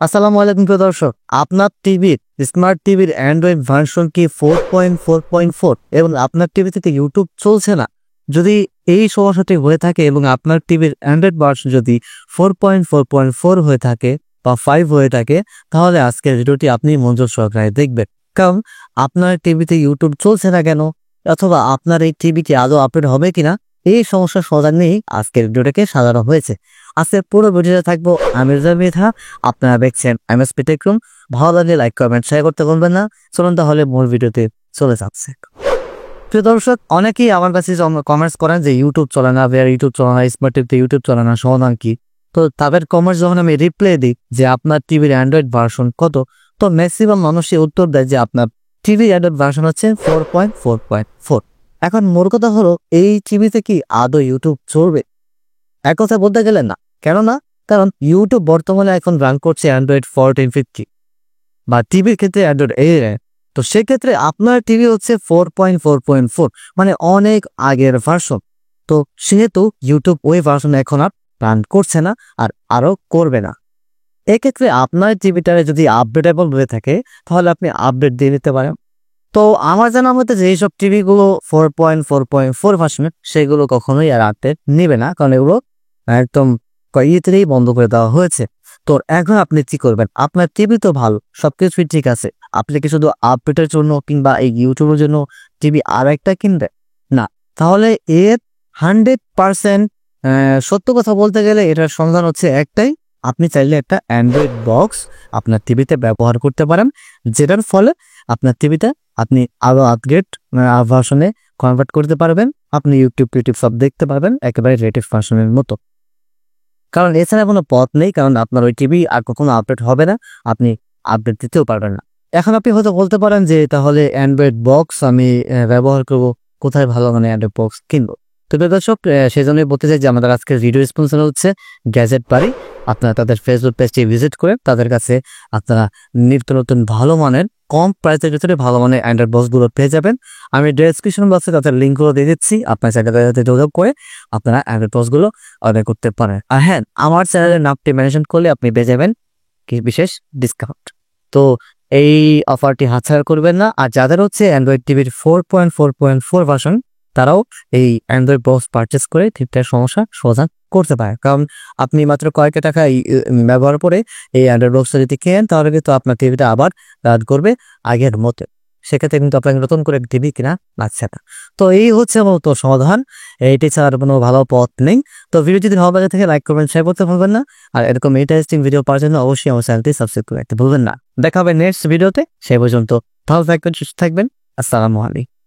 আসসালামু আলাইকুম প্রিয় দর্শক, আপনার টিভির স্মার্ট টিভির অ্যান্ড্রয়েড ভার্সন কি 4.4.4 এবং আপনার টিভি থেকে ইউটিউব চলছে না? যদি এই সমস্যাটি হয়ে থাকে এবং আপনার টিভির অ্যান্ড্রয়েড ভার্সন যদি 4.4.4 হয়ে থাকে বা 5 হয়ে থাকে, তাহলে আজকের ভিডিওটি আপনি মনোযোগ সহকারে দেখবেন। কারণ আপনার টিভিতে ইউটিউব চলছে না কেন, অথবা আপনার এই টিভিটি আদৌ আপডেট হবে কিনা, এই সমস্যার সমাধান নিয়েই আজকের ভিডিওটাকে সাজানো হয়েছে। আজকের পুরো ভিডিওতে থাকবো আমি রেজা মৃধা। আপনারা দেখছেন এমএসপি টেক রুম। ভালো লাগলে লাইক কমেন্ট শেয়ার করতে বলবেন না। চলুন তাহলে মূল ভিডিওতে চলে যাচ্ছে। প্রিয় দর্শক, অনেকেই আমার কাছে কমেন্টস করেন যে ইউটিউব চলে না, ইউটিউব চলে না, স্মার্ট টিভিতে ইউটিউব চলে না, সমাধান কি? তো তাদের কমেন্টস যখন আমি রিপ্লাই দিই যে আপনার টিভির অ্যান্ড্রয়েড ভার্সন কত, তো ম্যাক্সিমাম মানুষই উত্তর দেয় যে আপনার টিভির অ্যান্ড্রয়েড ভার্সন হচ্ছে 4.4.4। এখন মোর কথা হলো, এই টিভিতে কি আদৌ ইউটিউব চলবে? এক কথা বলতে গেলে না। কেননা কারণ ইউটিউব বর্তমানে এখন রান করছে অ্যান্ড্রয়েড 14.50 বা টিভির ক্ষেত্রে অ্যান্ড্রয়েড 8। তো সেক্ষেত্রে আপনার টিভি হচ্ছে 4.4.4, মানে অনেক আগের ভার্সন। তো সেহেতু ইউটিউব ওই ভার্সন এখন আর রান করছে না, আর আরও করবে না। এক্ষেত্রে আপনার টিভিটারে যদি আপডেটেবল হয়ে থাকে, তাহলে আপনি আপডেট দিয়ে নিতে পারেন। তো আমার জানা মতে যে এইসব টিভিগুলো 4.4.4 ভার্সনের, সেগুলো কখনোই আর আপডেট নেবে না, কারণ এগুলো একদম ইয়েতেই বন্ধ করে দেওয়া হয়েছে। তো এখন আপনি কি করবেন? আপনার টিভি তো ভালো, সবকিছুই ঠিক আছে, আপনি কি শুধু আপডেটের জন্য কিংবা এই ইউটিউবের জন্য টিভি আর একটা কিনবেন? না। তাহলে এর 100% সত্য কথা বলতে গেলে এটার সমাধান হচ্ছে একটাই। আপনি চাইলে একটা অ্যান্ড্রয়েড বক্স আপনার টিভিতে ব্যবহার করতে পারেন, যেটার ফলে আপনার টিভিটা আপনি আরো আপগ্রেড ভার্সনে কনভার্ট করতে পারবেন। আপনি ইউটিউব সব দেখতে পারবেন একেবারে রেটেড ভার্সনের মতো। কারণ এছাড়া কোনো পথ নেই, কারণ আপনার ওই টিভি আর কখনো আপডেট হবে না, আপনি আপডেট দিতেও পারবেন না। এখন আপনি হয়তো বলতে পারেন যে তাহলে অ্যান্ড্রয়েড বক্স আমি ব্যবহার করব, কোথায় ভালো মানে অ্যান্ড্রয়েড বক্স কিনবো? তো দর্শক, সেই জন্যই বলতে চাই যে আমাদের আজকের ভিডিও স্পন্সর হচ্ছে গ্যাজেট বাড়ি। আপনারা তাদের ফেসবুক পেজটি ভিজিট করে তাদের কাছে আপনারা নিত্য নতুন ভালো মানের কম প্রাইসের ভিতরে ভালো মানের অ্যান্ড্রয়েড বক্সগুলো পেয়ে যাবেন। আমি ডেসক্রিপশন বক্সে তাদের লিঙ্কগুলো দিয়ে দিচ্ছি, আপনার চ্যানেলের সাথে যোগাযোগ করে আপনারা অ্যান্ড্রয়েড বক্সগুলো অর্ডার করতে পারেন। আর হ্যাঁ, আমার চ্যানেলের নামটি মেনশন করলে আপনি পেয়ে যাবেন কি বিশেষ ডিসকাউন্ট। তো এই অফারটি হাতছাড়া করবেন না। আর যাদের হচ্ছে অ্যান্ড্রয়েড টিভির 4.4.4 ভার্সন, তারাও এই অ্যান্ড্রয়েড বক্স পারচেস করে ঠিকঠাক সমস্যা সমাধান করতে পারে। কারণ আপনি মাত্র কয়েক টাকা ব্যবহার করে এই অ্যান্ড্রয়েড বক্সটা যদি কেনেন, তাহলে কিন্তু আপনার টিভিটা আবার রান করবে আগের মতো। সেক্ষেত্রে কিন্তু আপনাকে নতুন করে টিভি কেনা লাগছে না। তো এই হচ্ছে মূলত সমাধান, এইটি ছাড়ার কোনো ভালো পথ নেই। তো ভিডিও যদি ভালো লাগে থেকে লাইক করবেন, শেয়ার করতে ভুলবেন না। আর এরকম ইন্টারেস্টিং ভিডিও পাওয়ার জন্য অবশ্যই আমার চ্যানেলটি সাবস্ক্রাইব করে রাখতে ভুলবেন না। দেখা হবে নেক্সট ভিডিওতে। সেই পর্যন্ত ভালো থাকবেন, সুস্থ থাকবেন। আসসালামু আলাইকুম।